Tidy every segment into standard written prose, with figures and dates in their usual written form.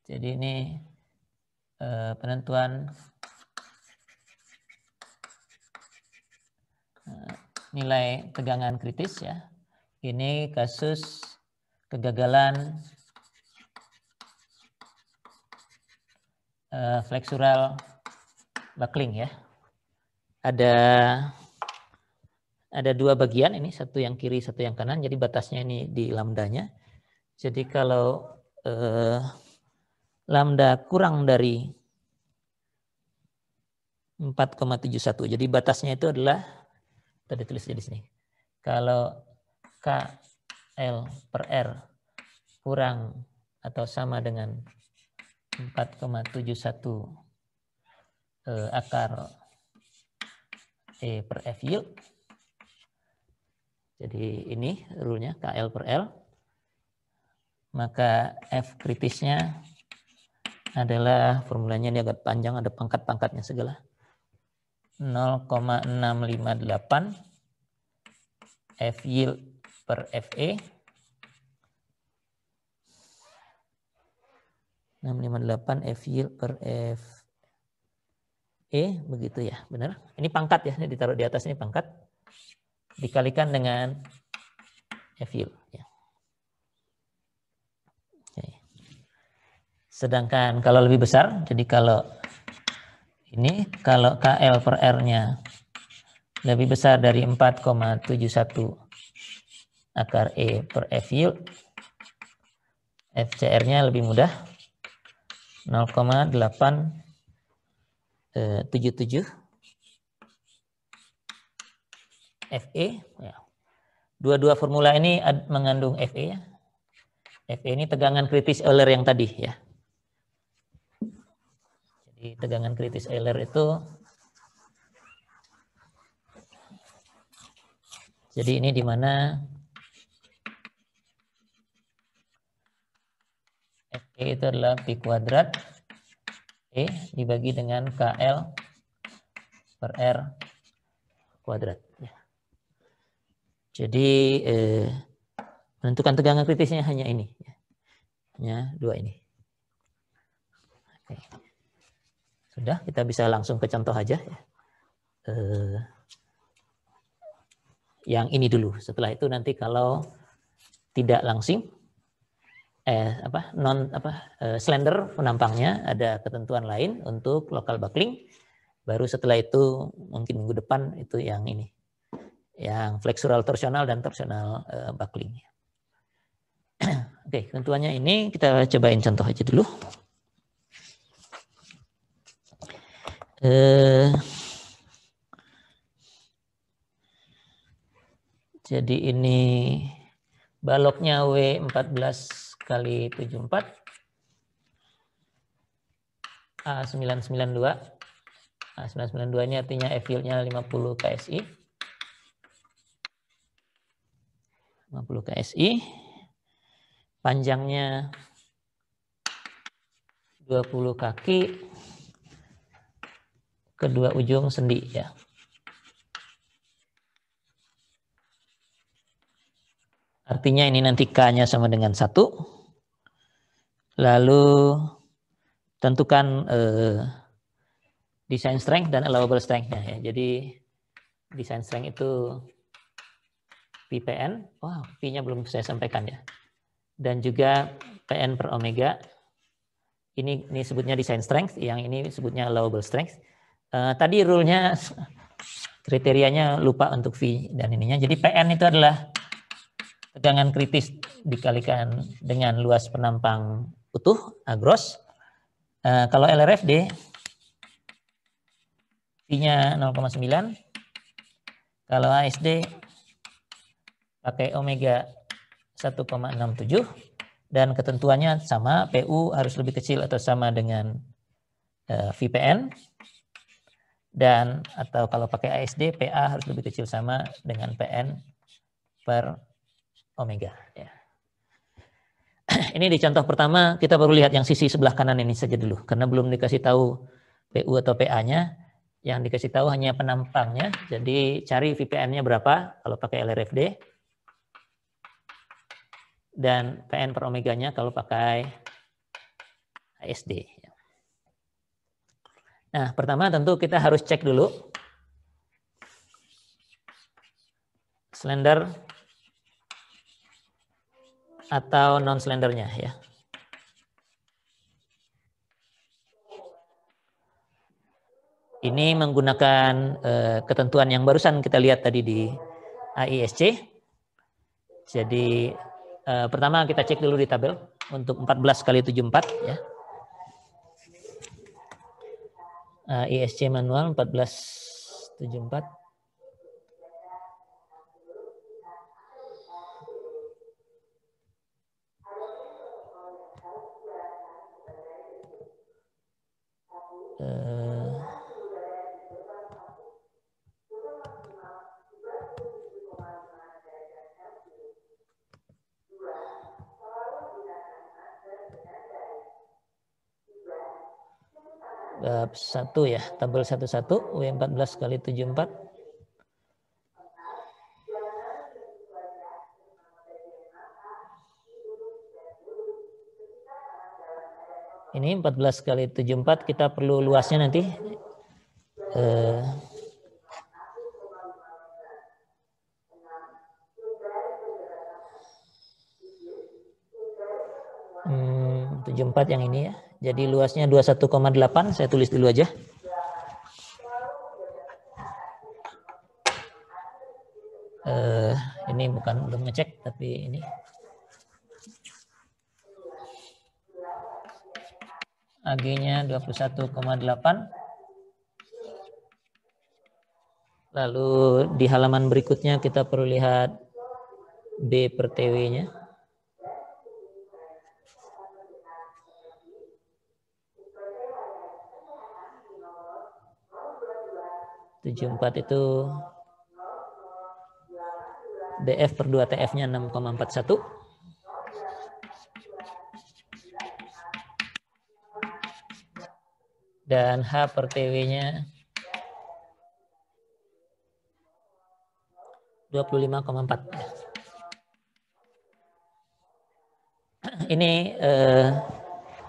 Jadi ini penentuan nilai tegangan kritis ya. Ini kasus kegagalan flexural buckling ya. Ada dua bagian, ini satu yang kiri, satu yang kanan. Jadi batasnya ini di lambdanya. Jadi kalau lambda kurang dari 4,71. Jadi batasnya itu adalah, tadi tulis di sini. Kalau KL per R kurang atau sama dengan 4,71 akar E per F yield. Jadi ini rule-nya KL per L. Maka F kritisnya adalah, formulanya ini agak panjang, ada pangkat-pangkatnya segala. 0,658 F yield per FE. 658 F yield per FE, begitu ya, benar? Ini pangkat ya, ini ditaruh di atas, ini pangkat. Dikalikan dengan F yield. Ya. Oke. Sedangkan kalau lebih besar, jadi kalau ini, kalau KL per R-nya lebih besar dari 4,71 akar E per F yield, FCR-nya lebih mudah, 0,877 FE. Ya. Dua-dua formula ini mengandung FE ya. FE ini tegangan kritis Euler yang tadi ya. Jadi tegangan kritis Euler itu, jadi ini di mana FE itu adalah Pi kuadrat E dibagi dengan KL per R kuadrat. Ya. Jadi menentukan tegangan kritisnya hanya ini. Ya. Hanya dua ini. Oke. Sudah, kita bisa langsung ke contoh aja. Ya. Yang ini dulu. Setelah itu nanti kalau tidak langsing, slender penampangnya, ada ketentuan lain untuk local buckling. Baru setelah itu mungkin minggu depan itu yang ini, yang flexural torsional dan torsional buckling. Oke, ketentuannya ini kita cobain contoh aja dulu. Jadi ini baloknya W14 kali 74 A992. A992 ini artinya F yield-nya 50 KSI. 50 KSI. Panjangnya 20 kaki. Kedua ujung sendi ya. Artinya ini nanti K-nya sama dengan 1. Lalu tentukan design strength dan allowable strength-nya ya. Jadi design strength itu PPN. Wow, P-nya belum saya sampaikan ya. Dan juga PN per omega. Ini sebutnya design strength, yang ini sebutnya allowable strength. Tadi rule-nya, kriterianya lupa untuk V dan ininya. Jadi PN itu adalah tegangan kritis dikalikan dengan luas penampang utuh, gross. Kalau LRFD, V-nya 0,9. Kalau ASD, pakai omega 1,67. Dan ketentuannya sama, PU harus lebih kecil atau sama dengan VPN. Dan atau kalau pakai ASD, PA harus lebih kecil sama dengan PN per omega. Ya. Ini di contoh pertama kita baru lihat yang sisi sebelah kanan ini saja dulu, karena belum dikasih tahu PU atau PA-nya. Yang dikasih tahu hanya penampangnya. Jadi cari VPN-nya berapa kalau pakai LRFD. Dan PN per omeganya kalau pakai ASD. Nah, pertama tentu kita harus cek dulu slender atau non slendernya ya. Ini menggunakan ketentuan yang barusan kita lihat tadi di AISC. Jadi pertama kita cek dulu di tabel untuk 14 kali 74 ya. AISC manual 1474. Bab 1 ya, tabel 11 W14 kali 74. Ini 14 kali 74 kita perlu luasnya nanti 74 yang ini ya. Jadi luasnya 21,8, saya tulis dulu aja. Ini belum ngecek, tapi ini. AG-nya 21,8. Lalu di halaman berikutnya kita perlu lihat B per TW-nya. itu DF per 2 TF-nya 6,41. Dan H per TW-nya 25,4. Ini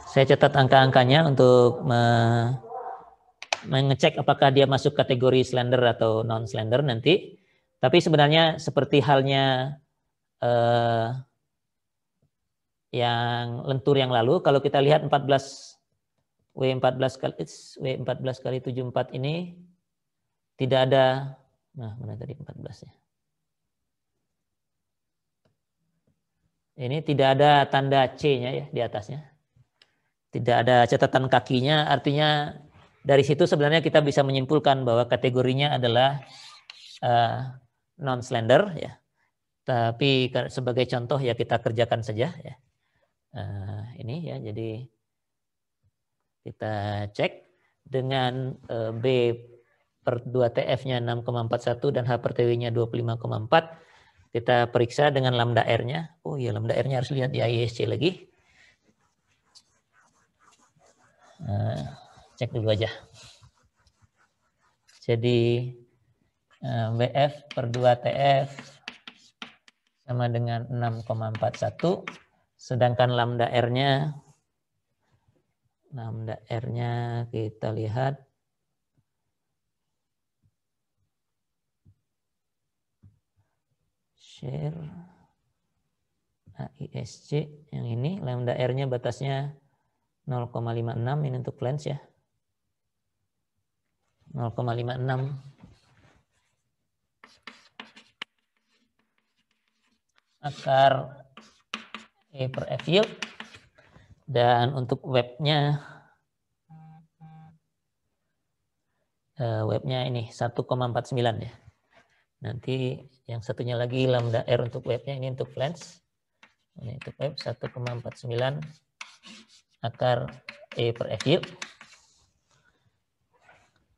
saya catat angka-angkanya untuk mengecek apakah dia masuk kategori slender atau non slender nanti. Tapi sebenarnya seperti halnya yang lentur yang lalu, kalau kita lihat W14 kali 74 ini tidak ada, nah mana tadi 14 ya. Ini tidak ada tanda C-nya ya di atasnya. Tidak ada catatan kakinya, artinya dari situ sebenarnya kita bisa menyimpulkan bahwa kategorinya adalah non slender ya. Tapi sebagai contoh ya kita kerjakan saja ya. Ini ya, jadi kita cek dengan B per 2 TF-nya 6,41 dan H per TW-nya 25,4. Kita periksa dengan lambda R-nya. Oh iya, lambda R-nya harus lihat di AISC lagi. Cek dulu aja. Jadi BF per 2 TF sama dengan 6,41. Sedangkan lambda R-nya kita lihat share AISC yang ini, lambda R-nya batasnya 0,56, ini untuk lens ya. 0,56. Akar E per F yield. Dan untuk webnya ini 1,49 ya. Nanti yang satunya lagi lambda R untuk webnya, ini untuk lens. Ini untuk web 1,49 akar E per F yield.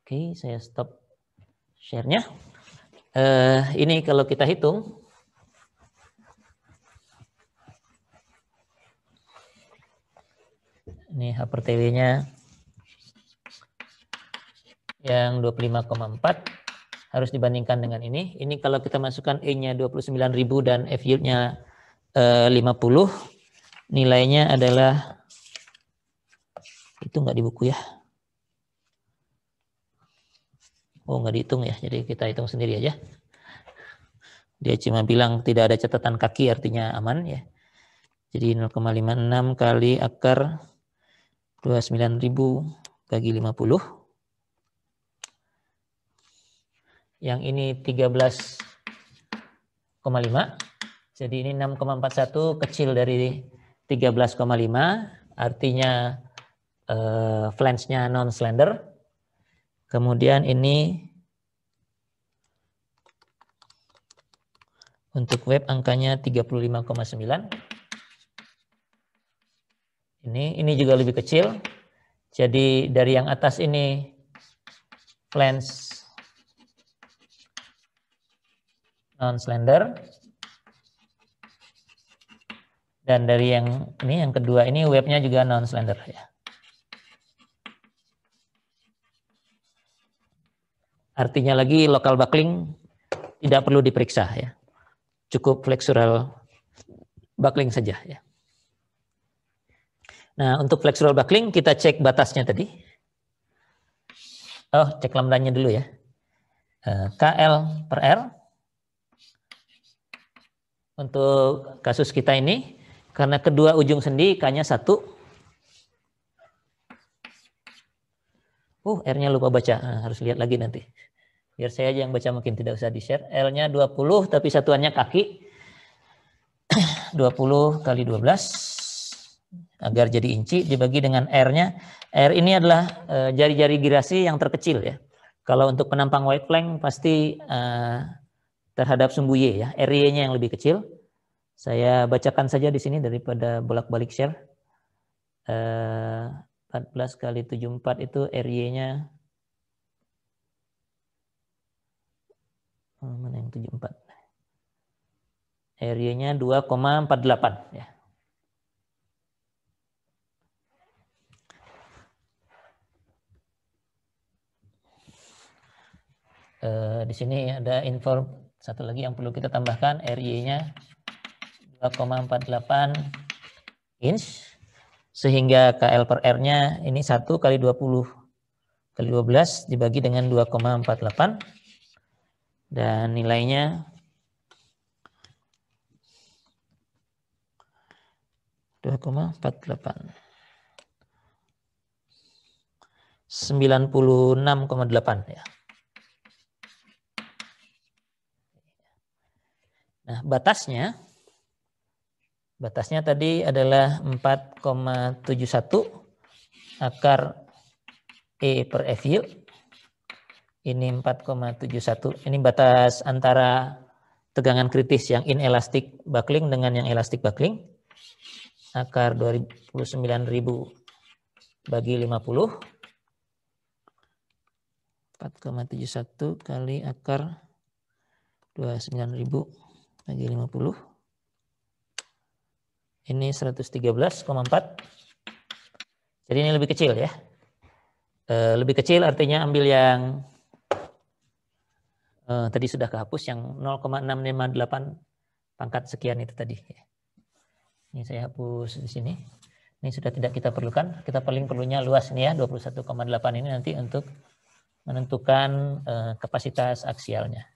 Oke, saya stop share-nya. Ini kalau kita hitung, ini H per TW-nya yang 25,4 harus dibandingkan dengan ini. Ini kalau kita masukkan E-nya 29.000 dan F yield-nya 50, nilainya adalah Itu nggak di buku ya. Oh, nggak dihitung ya, jadi kita hitung sendiri aja. Dia cuma bilang tidak ada catatan kaki, artinya aman ya. Jadi 0,56 kali akar 29.000 bagi 50. Yang ini 13,5. Jadi ini 6,41 kecil dari 13,5. Artinya flange-nya non-slender. Kemudian ini untuk web angkanya 35,9. Ini juga lebih kecil. Jadi dari yang atas ini flange non-slender. Dan dari yang ini yang kedua ini webnya juga non-slender ya. Artinya lagi local buckling tidak perlu diperiksa ya. Cukup flexural buckling saja ya. Nah, untuk flexural buckling kita cek batasnya tadi. Oh, cek lambdanya dulu ya. KL per R. Untuk kasus kita ini, karena kedua ujung sendi K-nya 1. R-nya lupa baca. Harus lihat lagi nanti. Biar saya aja yang baca, mungkin tidak usah di-share. L-nya 20, tapi satuannya kaki. 20 kali 12. Agar jadi inci, dibagi dengan R-nya. R ini adalah jari-jari girasi yang terkecil ya. Kalau untuk penampang white flank pasti terhadap sumbu Y ya. RY-nya yang lebih kecil. Saya bacakan saja di sini daripada bolak-balik share. 14 kali 74 itu RY-nya. Mana yang 74? RY-nya 2,48 ya. Di sini ada info satu lagi yang perlu kita tambahkan, RY-nya 2,48 inch, sehingga KL per R-nya ini 1 kali 20 kali 12 dibagi dengan 2,48 dan nilainya 2,48. 96,8 ya. Nah, batasnya tadi adalah 4,71 akar E per F yield. Ini 4,71. Ini batas antara tegangan kritis yang inelastic buckling dengan yang elastic buckling. Akar 29.000 bagi 50. 4,71 kali akar 29.000 bagi 50. Ini 113,4. Jadi ini lebih kecil ya. Lebih kecil artinya ambil yang tadi sudah kehapus, yang 0,658 pangkat sekian itu tadi. Ini saya hapus di sini. Ini sudah tidak kita perlukan. Kita paling perlunya luas ini ya, 21,8 ini nanti untuk menentukan kapasitas aksialnya.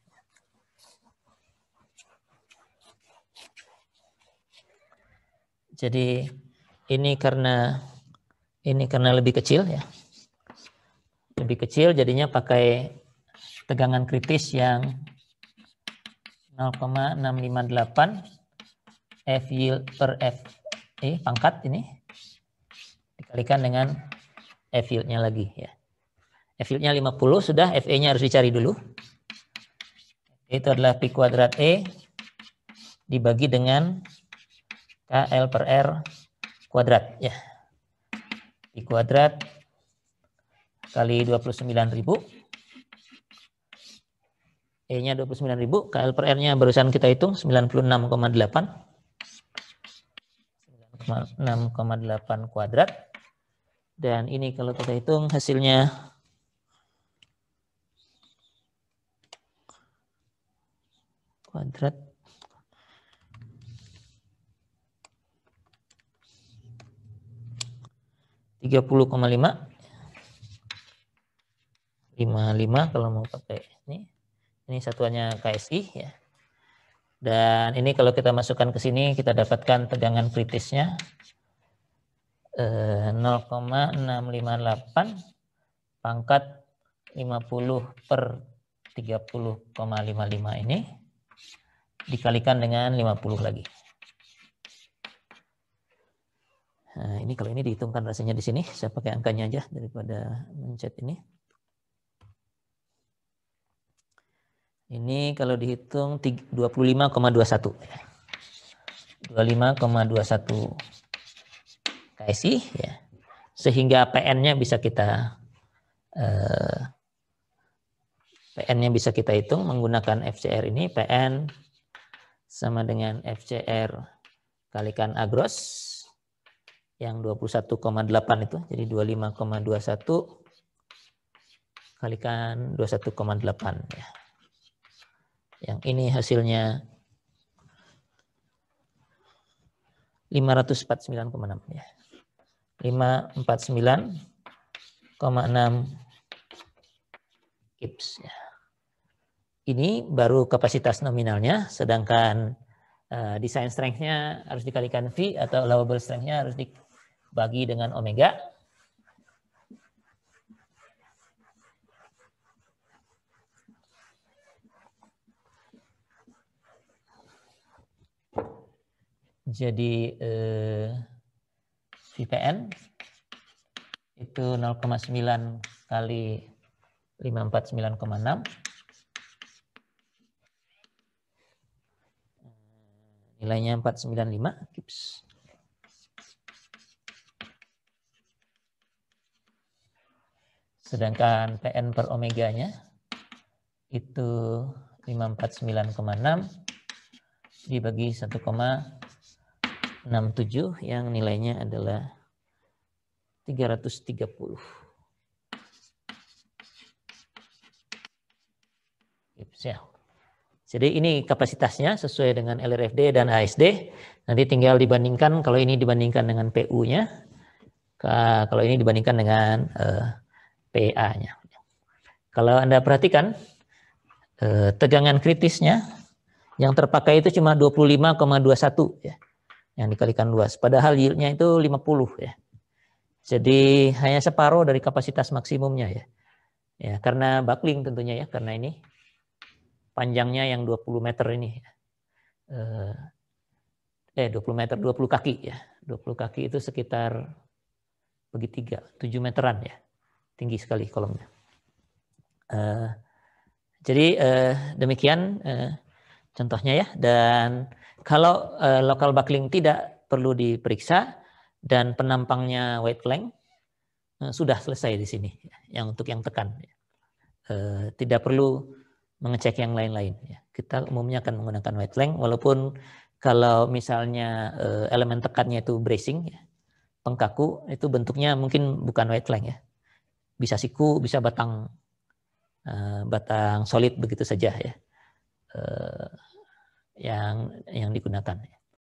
Jadi ini karena lebih kecil ya. Lebih kecil jadinya pakai tegangan kritis yang 0,658 F yield per F pangkat ini dikalikan dengan F yield-nya lagi ya. F yield-nya 50 sudah, FE-nya harus dicari dulu. Itu adalah Pi kuadrat E dibagi dengan KL per R kuadrat ya. Pi kuadrat kali 29.000. E-nya 29.000, KL per R-nya barusan kita hitung 96,8. 6,8 kuadrat. Dan ini kalau kita hitung hasilnya kuadrat 30,5. 55 kalau mau pakai ini satuannya KSI ya. Dan ini kalau kita masukkan ke sini kita dapatkan tegangan kritisnya 0,658 pangkat 50 per 30,55 ini dikalikan dengan 50 lagi. Nah, ini kalau ini dihitungkan rasanya di sini, saya pakai angkanya aja daripada mencet ini. Ini kalau dihitung 25,21. 25,21 KSI ya. Sehingga PN-nya bisa kita hitung menggunakan FCR ini. PN sama dengan FCR kalikan A gross yang 21,8 itu. Jadi 25,21 kalikan 21,8 ya. Yang ini hasilnya 549,6 ya. 549,6 kips ya. Ini baru kapasitas nominalnya, sedangkan design strength-nya harus dikalikan V atau allowable strength-nya harus dibagi dengan omega. Jadi VPN itu 0,9 kali 549,6. Nilainya 495 kips. Sedangkan PN per omeganya itu 549,6 dibagi 1,67 yang nilainya adalah 330. Ya. Jadi ini kapasitasnya sesuai dengan LRFD dan ASD. Nanti tinggal dibandingkan, kalau ini dibandingkan dengan PU-nya, kalau ini dibandingkan dengan PA-nya. Kalau Anda perhatikan, tegangan kritisnya yang terpakai itu cuma 25,21 ya, yang dikalikan luas. Padahal yieldnya itu 50 ya. Jadi hanya separuh dari kapasitas maksimumnya ya. Ya, karena buckling tentunya ya, karena ini panjangnya yang 20 meter ini. 20 meter, 20 kaki ya. 20 kaki itu sekitar bagi 3, 7 meteran ya. Tinggi sekali kolomnya. Jadi demikian contohnya ya. Dan kalau local buckling tidak perlu diperiksa dan penampangnya weight length, sudah selesai di sini. Yang untuk yang tekan. Tidak perlu mengecek yang lain-lain. Kita umumnya akan menggunakan weight length, walaupun kalau misalnya elemen tekannya itu bracing, pengkaku, itu bentuknya mungkin bukan weight length ya. Bisa siku, bisa batang solid begitu saja ya, yang digunakan.